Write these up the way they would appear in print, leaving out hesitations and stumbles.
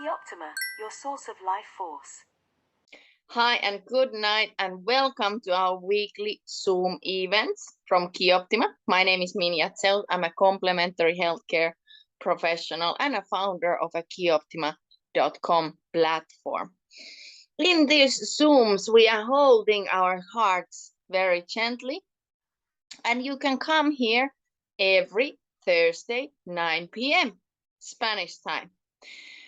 Qi-Optima, your source of life force. Hi and good night and welcome to our weekly Zoom events from Qi-Optima. My name is Minja Zelt. I'm a complementary healthcare professional and a founder of a Qi-Optima.com platform. In these Zooms, we are holding our hearts very gently, and you can come here every Thursday, 9 p.m. Spanish time.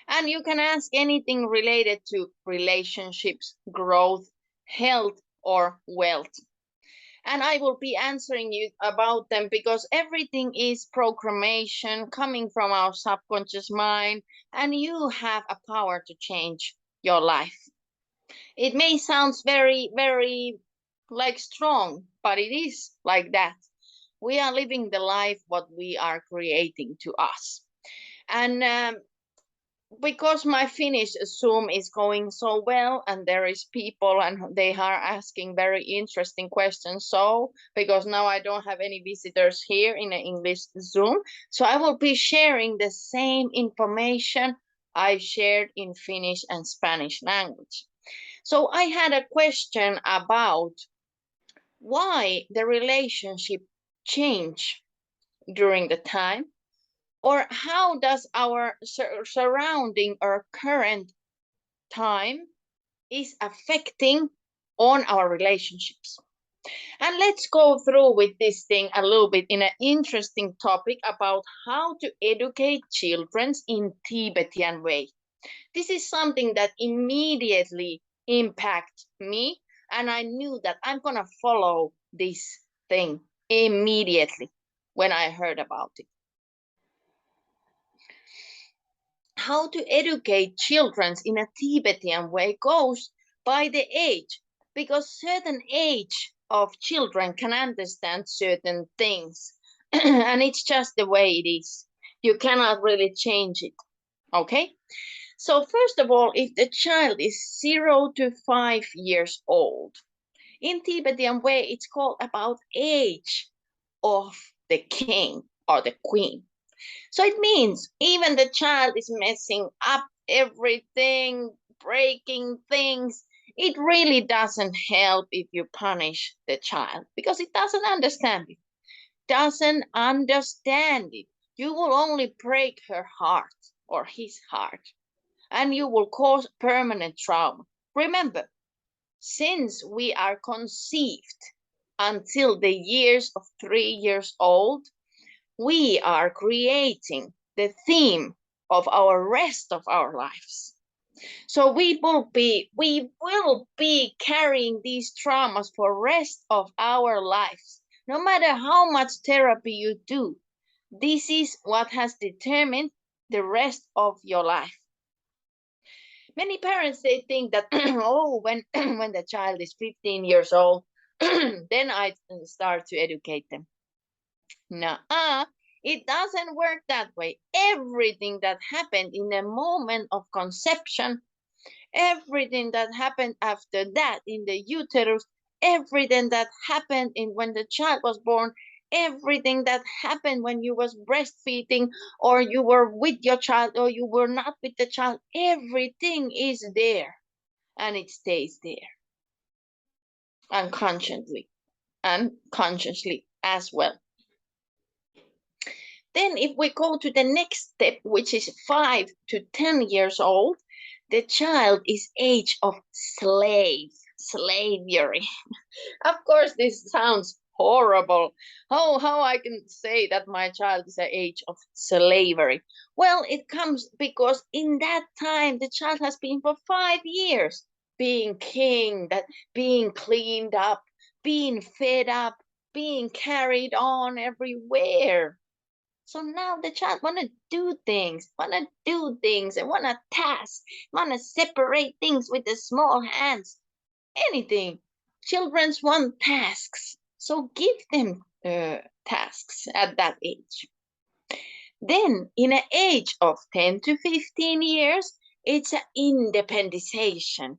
And you can ask anything related to relationships, growth, health, or wealth. And I will be answering you about them because everything is programmation coming from our subconscious mind, and you have a power to change your life. It may sound very, very like strong, but it is like that. We are living the life what we are creating to us. And because my Finnish Zoom is going so well and there is people and they are asking very interesting questions. So because now I don't have any visitors here in an English Zoom, so I will be sharing the same information I shared in Finnish and Spanish language. So I had a question about why the relationship change during the time, or how does our surrounding or current time is affecting on our relationships. And let's go through with this thing a little bit in an interesting topic about how to educate children in Tibetan way. This is something that immediately impacted me, and I knew that I'm gonna follow this thing immediately when I heard about it. How to educate children in a Tibetan way goes by the age, because certain age of children can understand certain things and it's just the way it is. You cannot really change it. Okay, so first of all, if the child is 0 to 5 years old, in Tibetan way it's called about age of the king or the queen. So it means even the child is messing up everything, breaking things. It really doesn't help if you punish the child because it doesn't understand it. Doesn't understand it. You will only break her heart or his heart, and you will cause permanent trauma. Remember, since we are conceived until the years of 3 years old, we are creating the theme of our rest of our lives. So we will be carrying these traumas for rest of our lives. No matter how much therapy you do, this is what has determined the rest of your life. Many parents, they think that, oh, when the child is 15 years old, then I start to educate them. No, it doesn't work that way. Everything that happened in the moment of conception, everything that happened after that in the uterus, everything that happened when the child was born, everything that happened when you was breastfeeding or you were with your child or you were not with the child, everything is there and it stays there unconsciously and consciously as well. Then if we go to the next step, which is 5 to 10 years old, the child is age of slavery. Of course, this sounds horrible. How I can say that my child is at age of slavery? Well, it comes because in that time, the child has been for 5 years being king, that being cleaned up, being fed up, being carried on everywhere. So now the child wanna do things, and wanna task, wanna separate things with the small hands. Anything. Children want tasks, so give them tasks at that age. Then in an age of 10 to 15 years, it's an independization.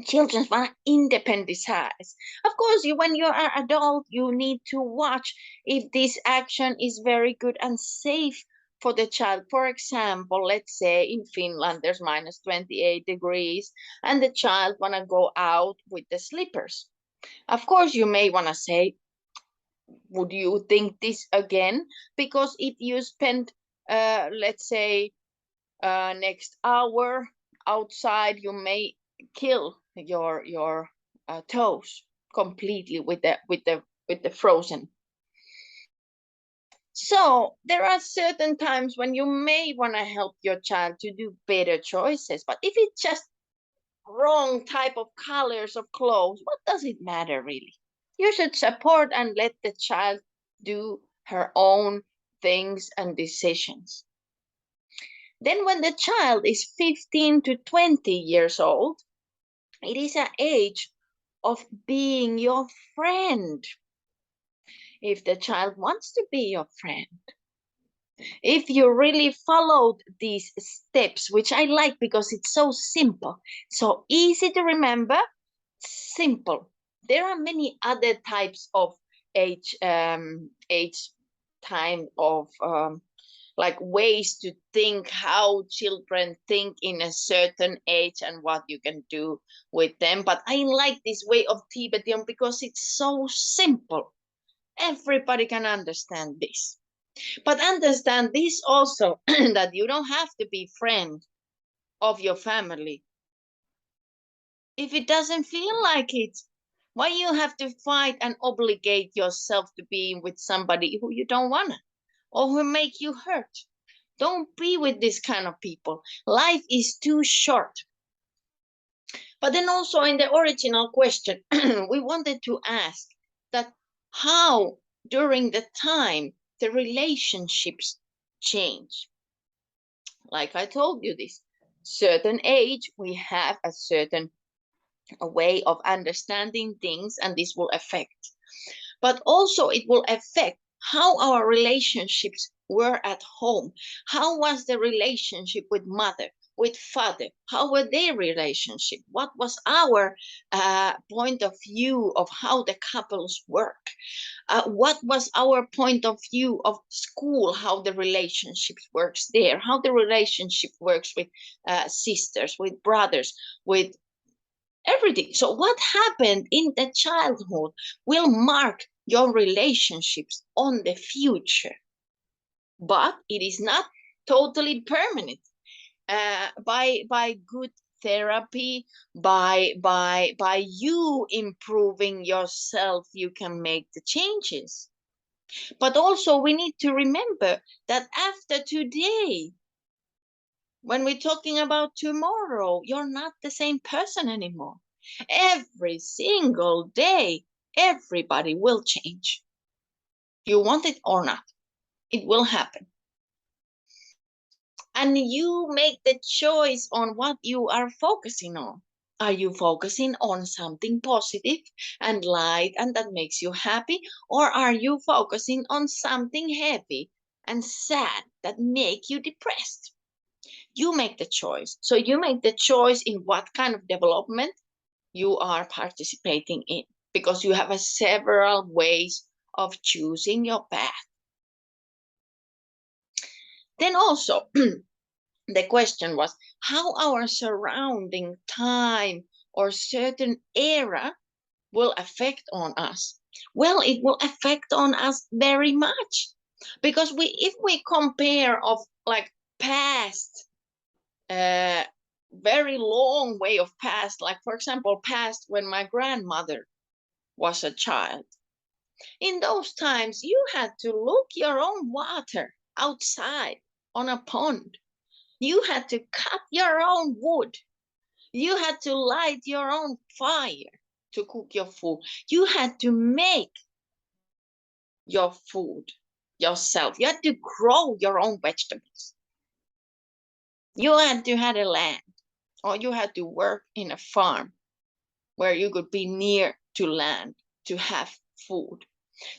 Children want to independize. Of course, when you are adult, you need to watch if this action is very good and safe for the child. For example, let's say in Finland there's minus 28 degrees and the child wanna go out with the slippers. Of course, you may wanna say, would you think this again? Because if you spend, let's say, next hour outside, you may kill your toes completely with the frozen. So there are certain times when you may want to help your child to do better choices, but if it's just wrong type of colors of clothes, what does it matter really? You should support and let the child do her own things and decisions. Then when the child is 15 to 20 years old, it is an age of being your friend. If the child wants to be your friend, if you really followed these steps, which I like because it's so simple, so easy to remember, simple. There are many other types of age time of like ways to think how children think in a certain age and what you can do with them. But I like this way of Tibetan because it's so simple. Everybody can understand this. But understand this also, that you don't have to be friend of your family if it doesn't feel like it. Why you have to fight and obligate yourself to be with somebody who you don't wanna or who make you hurt? Don't be with this kind of people. Life is too short. But then also in the original question, we wanted to ask that how during the time the relationships change. Like I told you, this certain age, we have a certain way of understanding things, and this will affect. But also it will affect how our relationships were at home. How was the relationship with mother, with father? How were their relationship? What was our point of view of how the couples work? What was our point of view of school, how the relationship works there, how the relationship works with sisters, with brothers, with everything. So what happened in the childhood will mark your relationships on the future. But it is not totally permanent. By good therapy, by you improving yourself, you can make the changes. But also we need to remember that after today, when we're talking about tomorrow, you're not the same person anymore. Every single day, everybody will change. You want it or not, it will happen. And you make the choice on what you are focusing on. Are you focusing on something positive and light and that makes you happy? Or are you focusing on something heavy and sad that make you depressed? You make the choice. So you make the choice in what kind of development you are participating in, because you have several ways of choosing your path. Then also, the question was how our surrounding time or certain era will affect on us. Well, it will affect on us very much, because if we compare of like past very long way of past, like for example past when my grandmother was a child, in those times you had to look your own water outside on a pond, you had to cut your own wood, you had to light your own fire to cook your food, you had to make your food yourself, you had to grow your own vegetables, you had to have a land, or you had to work in a farm where you could be near to land to have food.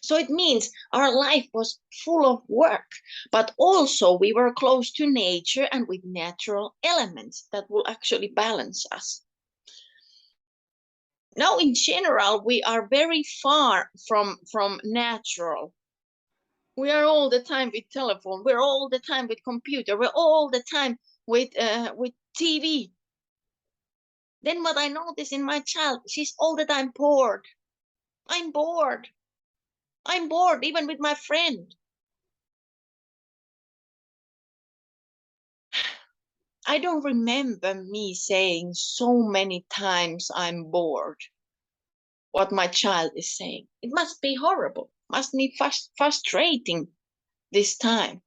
So it means our life was full of work, but also we were close to nature and with natural elements that will actually balance us. Now, in general, we are very far from natural We are all the time with telephone. We're all the time with computer. We're all the time with TV. Then what I notice in my child, she's all the time bored. I'm bored. I'm bored even with my friend. I don't remember me saying so many times I'm bored what my child is saying. It must be horrible, must be frustrating this time.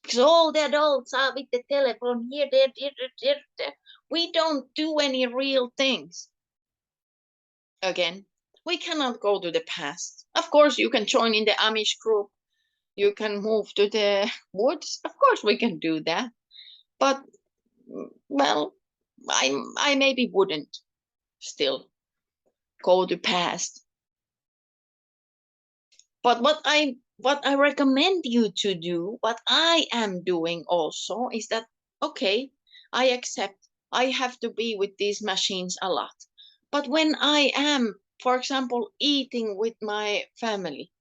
Because all the adults are with the telephone here, there, there. We don't do any real things. Again, we cannot go to the past. Of course, you can join in the Amish group. You can move to the woods. Of course, we can do that. But, well, I maybe wouldn't still go to past. But what I recommend you to do, what I am doing also, is that, okay, I accept I have to be with these machines a lot. But when I am, for example, eating with my family,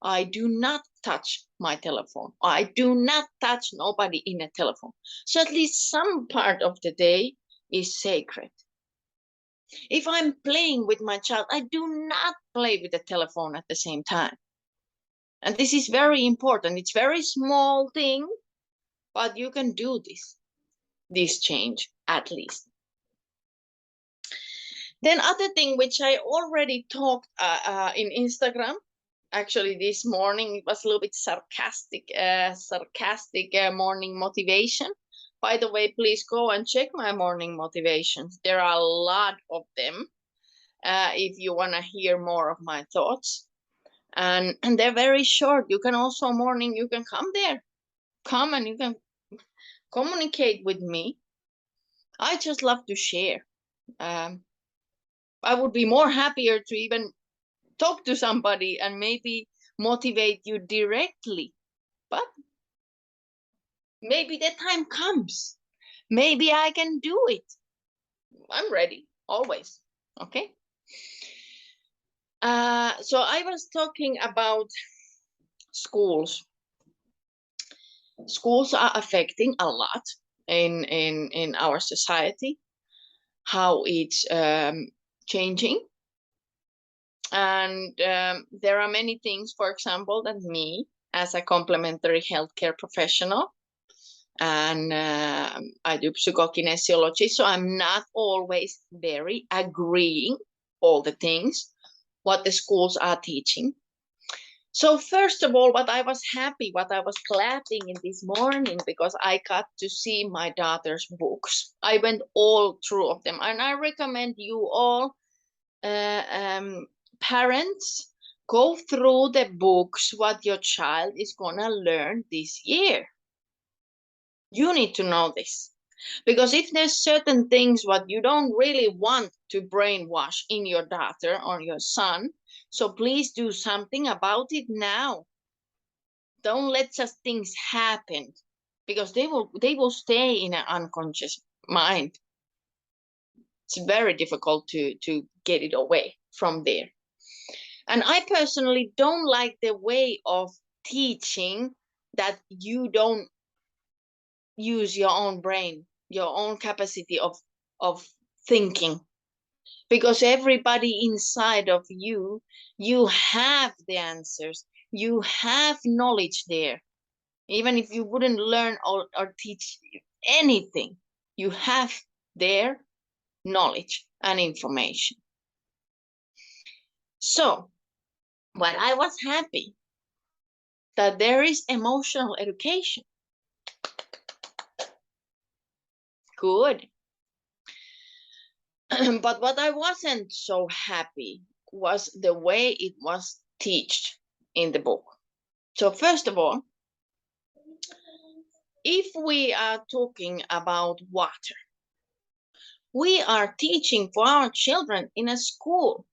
I do not touch my telephone. I do not touch nobody in a telephone. So at least some part of the day is sacred. If I'm playing with my child, I do not play with the telephone at the same time. And this is very important. It's very small thing, but you can do this change at least. Then other thing which I already talked in Instagram, actually this morning, it was a little bit sarcastic morning motivation. By the way, please go and check my morning motivations. There are a lot of them if you want to hear more of my thoughts. And they're very short. You can also you can come there. Come and you can communicate with me. I just love to share. I would be more happier to even talk to somebody and maybe motivate you directly. But maybe the time comes. Maybe I can do it. I'm ready, always. Okay. So I was talking about schools. Schools are affecting a lot in our society, how it's changing. And there are many things, for example, that me as a complementary healthcare professional, and I do psychokinesiology, so I'm not always very agreeing all the things what the schools are teaching. So first of all, what I was clapping in this morning, because I got to see my daughter's books. I went all through of them, and I recommend you all parents, go through the books what your child is gonna learn this year. You need to know this, because if there's certain things what you don't really want to brainwash in your daughter or your son, so please do something about it now. Don't let just things happen, because they will stay in an unconscious mind. It's very difficult to get it away from there. And I personally don't like the way of teaching that you don't use your own brain, your own capacity of thinking. Because everybody inside of you have the answers. You have knowledge there. Even if you wouldn't learn or teach anything, you have their knowledge and information. So, but I was happy that there is emotional education. Good. But what I wasn't so happy was the way it was taught in the book. So first of all, if we are talking about water, we are teaching for our children in a school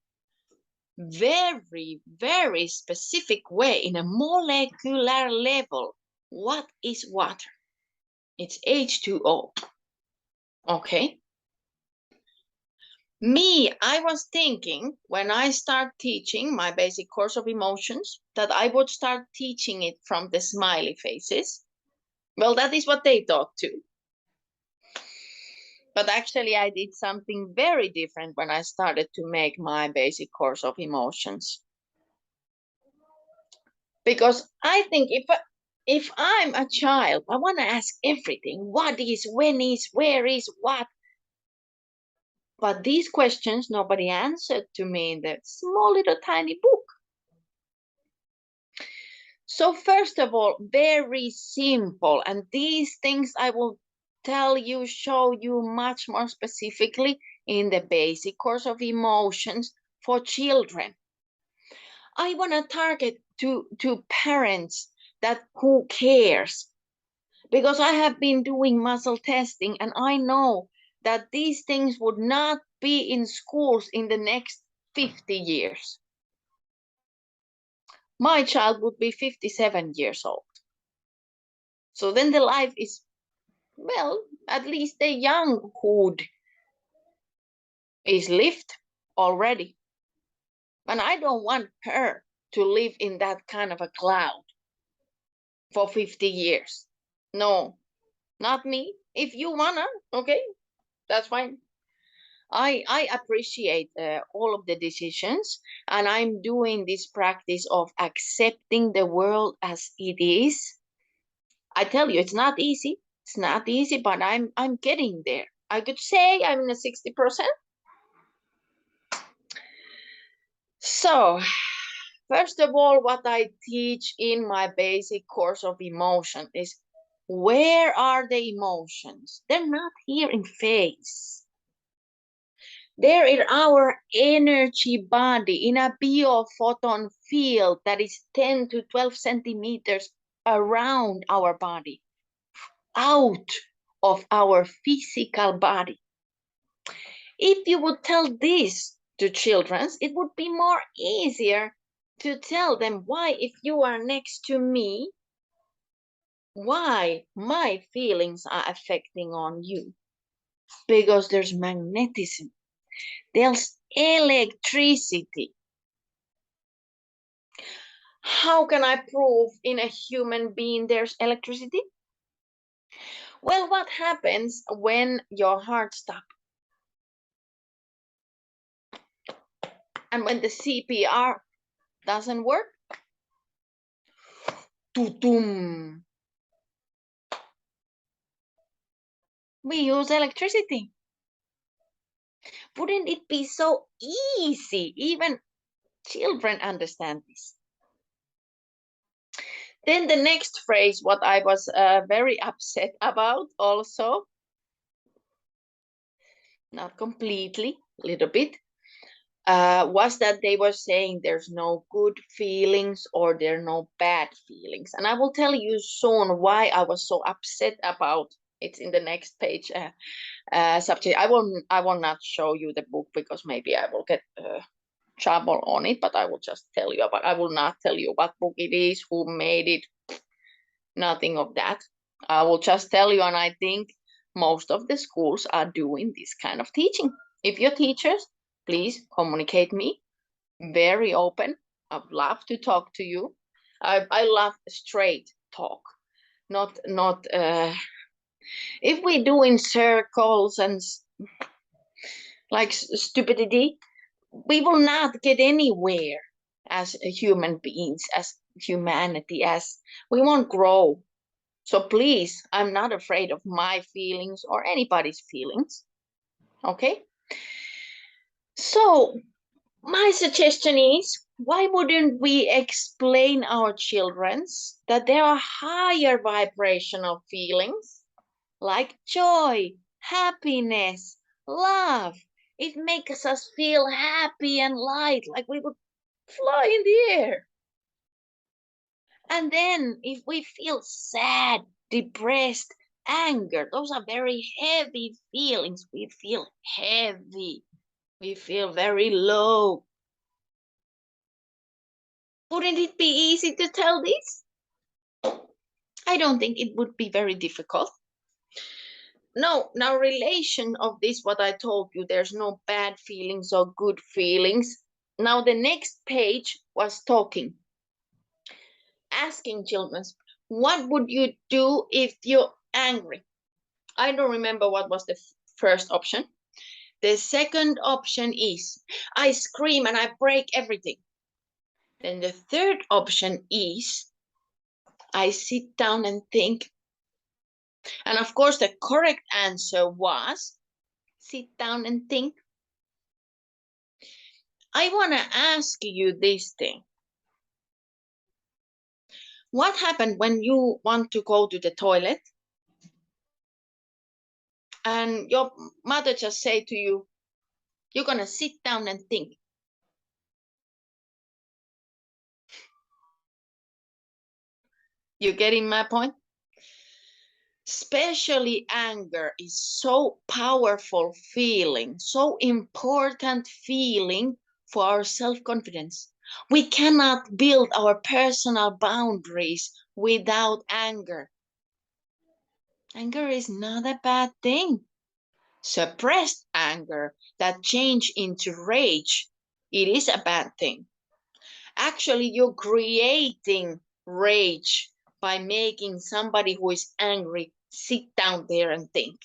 very, very specific way, in a molecular level. What is water? It's H2O. Okay. I was thinking when I start teaching my basic course of emotions that I would start teaching it from the smiley faces. Well, that is what they thought too. But actually, I did something very different when I started to make my basic course of emotions. Because I think if I'm a child, I want to ask everything. What is, when is, where is, what? But these questions nobody answered to me in the small little tiny book. So first of all, very simple. And these things I will tell you, show you much more specifically in the basic course of emotions for children. I want to target to parents that who cares, because I have been doing muscle testing and I know that these things would not be in schools in the next 50 years. My child would be 57 years old. So then the life is, well, at least the younghood is lived already. And I don't want her to live in that kind of a cloud for 50 years. No, not me. If you wanna, okay, that's fine. I appreciate all of the decisions, and I'm doing this practice of accepting the world as it is. I tell you, it's not easy. It's not easy, but I'm getting there. I could say I'm in a 60%. So, first of all, what I teach in my basic course of emotion is, where are the emotions? They're not here in face. They're in our energy body, in a biophoton field that is 10 to 12 centimeters around our body, out of our physical body. If you would tell this to children, it would be more easier to tell them why, if you are next to me, why my feelings are affecting on you. Because there's magnetism, there's electricity. How can I prove in a human being there's electricity? Well, what happens when your heart stops? And when the CPR doesn't work? Tutum. We use electricity. Wouldn't it be so easy? Even children understand this. Then the next phrase, what I was very upset about also, not completely, a little bit, was that they were saying there's no good feelings or there are no bad feelings. And I will tell you soon why I was so upset about it in the next page subject. I will not show you the book because maybe I will get trouble on it, but I will just tell you about. I will not tell you what book it is, who made it, nothing of that. I will just tell you, and I think most of the schools are doing this kind of teaching. If you're teachers, please communicate me. Very open. I'd love to talk to you. I love straight talk, not if we do in circles and like stupidity, we will not get anywhere as human beings, as humanity, as we won't grow. So please, I'm not afraid of my feelings or anybody's feelings. Okay? So my suggestion is, why wouldn't we explain our children that there are higher vibrational feelings like joy, happiness, love? It makes us feel happy and light, like we would fly in the air. And then if we feel sad, depressed, anger, those are very heavy feelings. We feel heavy. We feel very low. Wouldn't it be easy to tell this? I don't think it would be very difficult. now relation of this, what I told you, there's no bad feelings or good feelings. Now the next page was talking, asking children, what would you do if you're angry? I don't remember what was the first option. The second option is, I scream and I break everything. Then the third option is, I sit down and think. And of course, the correct answer was, sit down and think. I want to ask you this thing. What happened when you want to go to the toilet and your mother just say to you, you're going to sit down and think? You getting my point? Especially anger is so powerful feeling, so important feeling for our self-confidence. We cannot build our personal boundaries without anger. Anger is not a bad thing. Suppressed anger that change into rage, it is a bad thing. Actually, you're creating rage by making somebody who is angry sit down there and think.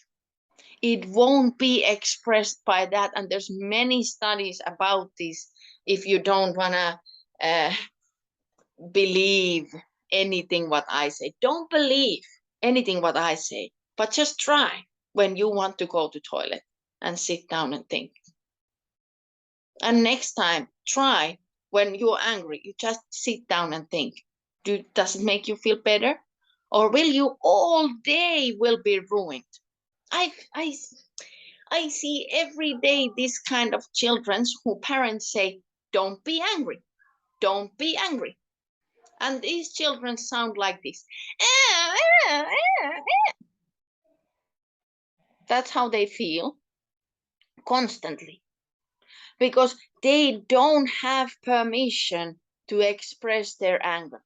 It won't be expressed by that, and there's many studies about this. If you don't want to believe anything what I say, don't believe anything what I say, but just try when you want to go to toilet and sit down and think. And next time, try when you're angry, you just sit down and think. Does it make you feel better? Or will you all day will be ruined? I see every day this kind of children who parents say, don't be angry, don't be angry. And these children sound like this. That's how they feel constantly, because they don't have permission to express their anger.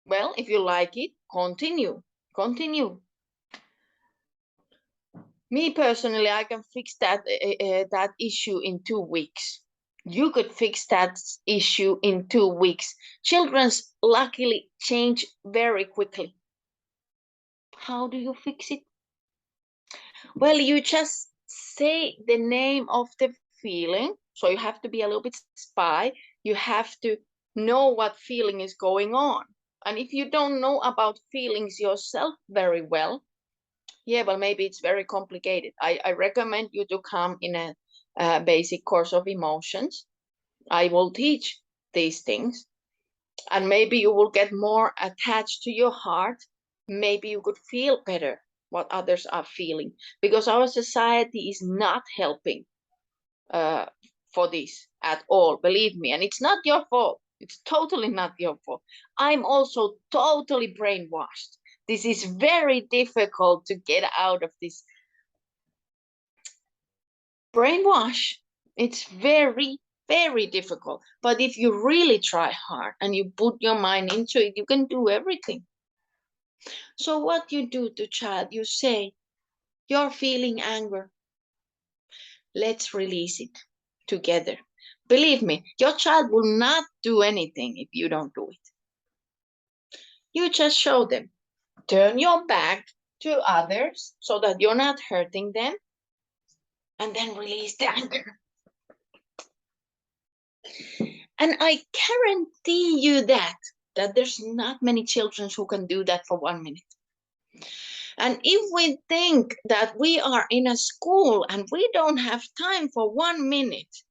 Well, if you like it, continue. Me personally, I can fix that issue in 2 weeks. You could fix that issue in 2 weeks. Children's luckily change very quickly. How do you fix it? Well, you just say the name of the feeling. So you have to be a little bit spy. You have to know what feeling is going on. And if you don't know about feelings yourself very well, yeah, well, maybe it's very complicated. I recommend you to come in a basic course of emotions. I will teach these things. And maybe you will get more attached to your heart. Maybe you could feel better what others are feeling. Because our society is not helping for this at all, believe me. And it's not your fault. It's totally not your fault. I'm also totally brainwashed. This is very difficult to get out of this brainwash. It's very, very difficult. But if you really try hard and you put your mind into it, you can do everything. So what you do to child, you say, you're feeling anger. Let's release it together. Believe me, your child will not do anything if you don't do it. You just show them. Turn your back to others so that you're not hurting them. And then release the anger. And I guarantee you that there's not many children who can do that for 1 minute. And if we think that we are in a school and we don't have time for 1 minute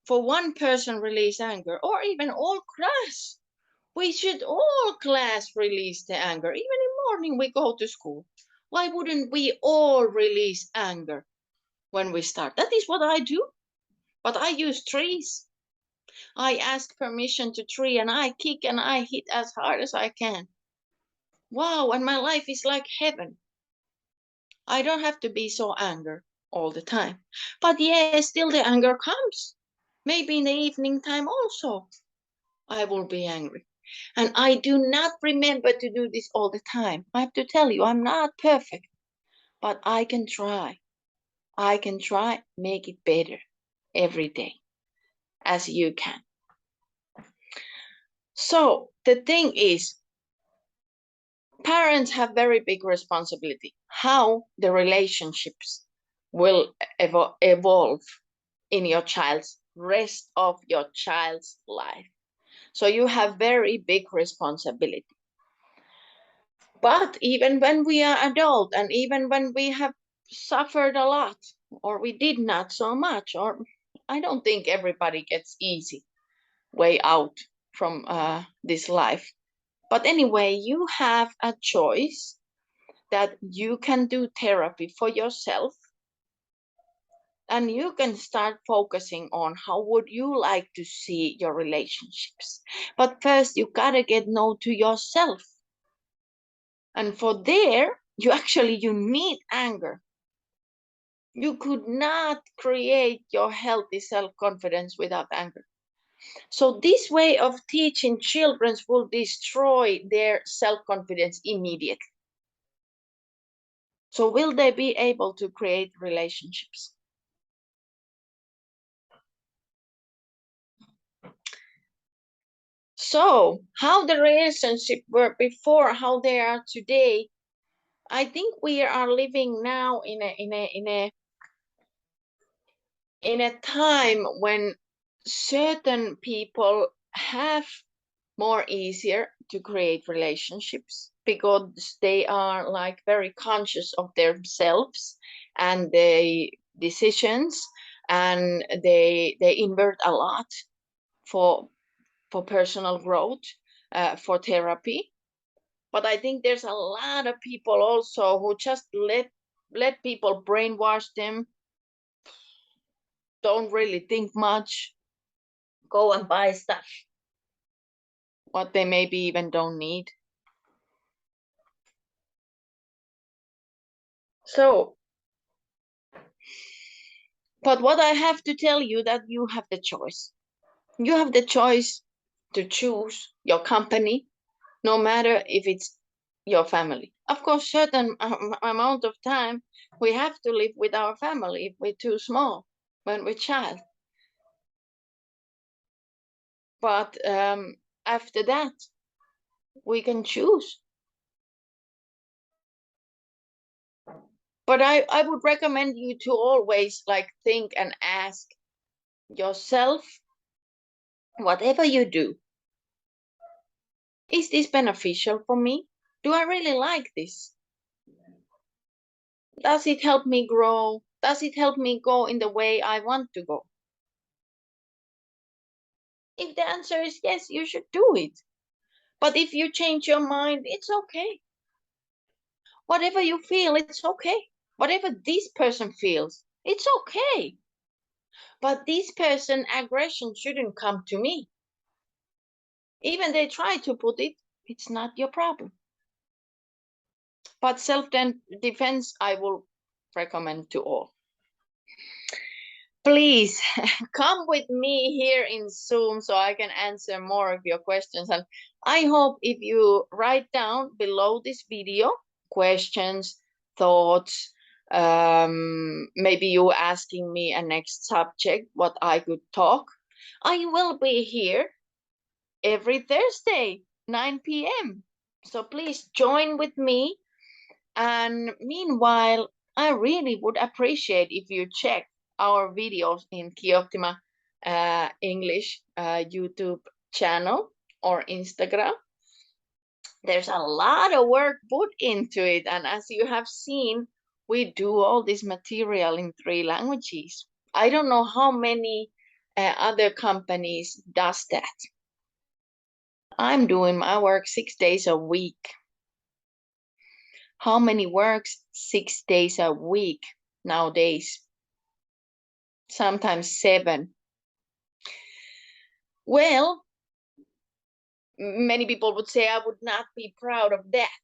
for one person release anger, or even all class, we should all class release the anger. Even in morning we go to school. Why wouldn't we all release anger when we start? That is what I do. But I use trees. I ask permission to tree and I kick and I hit as hard as I can. Wow, and my life is like heaven. I don't have to be so angry all the time. But yeah, still the anger comes. Maybe in the evening time also, I will be angry. And I do not remember to do this all the time. I have to tell you, I'm not perfect. but I can try. I can try make it better every day as you can. So the thing is, parents have very big responsibility how the relationships will evolve in your child's rest of your child's life. So you have very big responsibility. But even when we are adult and even when we have suffered a lot or we did not so much, or I don't think everybody gets easy way out from this life. But anyway, you have a choice that you can do therapy for yourself and you can start focusing on how would you like to see your relationships. But first you gotta get know to yourself. And for there, you need anger. You could not create your healthy self-confidence without anger. So this way of teaching children will destroy their self-confidence immediately. So will they be able to create relationships? So how the relationship were before, how they are today, I think we are living now in a time when certain people have more easier to create relationships because they are like very conscious of themselves and their decisions, and they invert a lot for personal growth, for therapy. But I think there's a lot of people also who just let people brainwash them, don't really think much, go and buy stuff what they maybe even don't need. So, but what I have to tell you that you have the choice. You have the choice to choose your company, no matter if it's your family. Of course, certain amount of time we have to live with our family if we're too small when we're child. But after that, we can choose. But I would recommend you to always like think and ask yourself, whatever you do, is this beneficial for me? Do I really like this? Does it help me grow? Does it help me go in the way I want to go? If the answer is yes, you should do it. But if you change your mind, it's okay. Whatever you feel, it's okay. Whatever this person feels, it's okay. But this person aggression shouldn't come to me. Even they try to put it, it's not your problem. But self-defense, I will recommend to all. Please come with me here in Zoom so I can answer more of your questions. And I hope if you write down below this video questions, thoughts, maybe you asking me a next subject, what I could talk. I will be here every Thursday, 9 p.m. So please join with me. And meanwhile, I really would appreciate if you check our videos in Qi-Optima English YouTube channel or Instagram. There's a lot of work put into it. And as you have seen, we do all this material in 3 languages. I don't know how many other companies does that. I'm doing my work 6 days a week. How many works 6 days a week nowadays? Sometimes 7. Well, many people would say I would not be proud of that.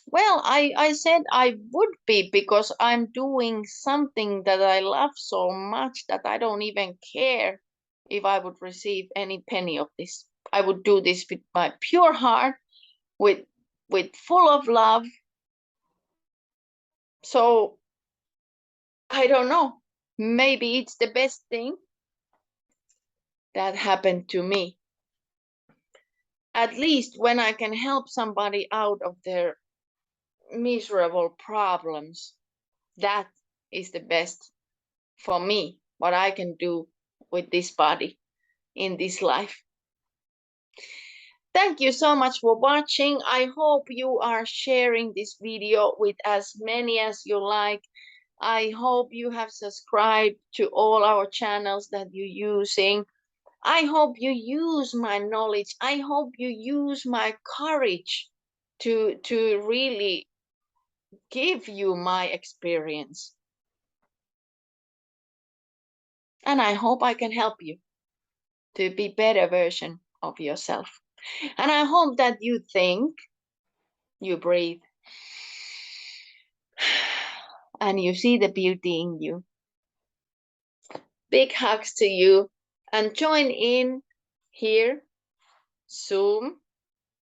Well, I said I would be because I'm doing something that I love so much that I don't even care if I would receive any penny of this. I would do this with my pure heart, with full of love. So I don't know. Maybe it's the best thing that happened to me. At least when I can help somebody out of their miserable problems, that is the best for me, what I can do with this body in this life. Thank you so much for watching. I hope you are sharing this video with as many as you like. I hope you have subscribed to all our channels that you're using. I hope you use my knowledge. I hope you use my courage to really give you my experience. And I hope I can help you to be a better version of yourself. And I hope that you think, you breathe, and you see the beauty in you. Big hugs to you, and join in here, Zoom,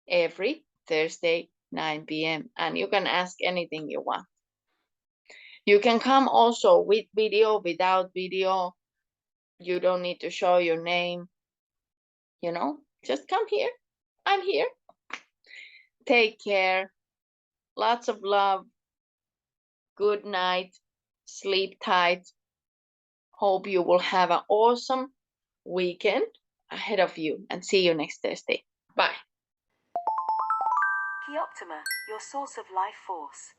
every Thursday, 9 p.m. And you can ask anything you want. You can come also with video, without video. You don't need to show your name. You know, just come here. I'm here. Take care. Lots of love. Good night. Sleep tight. Hope you will have an awesome weekend ahead of you, and see you next Thursday. Bye. Qi-Optima, your source of life force.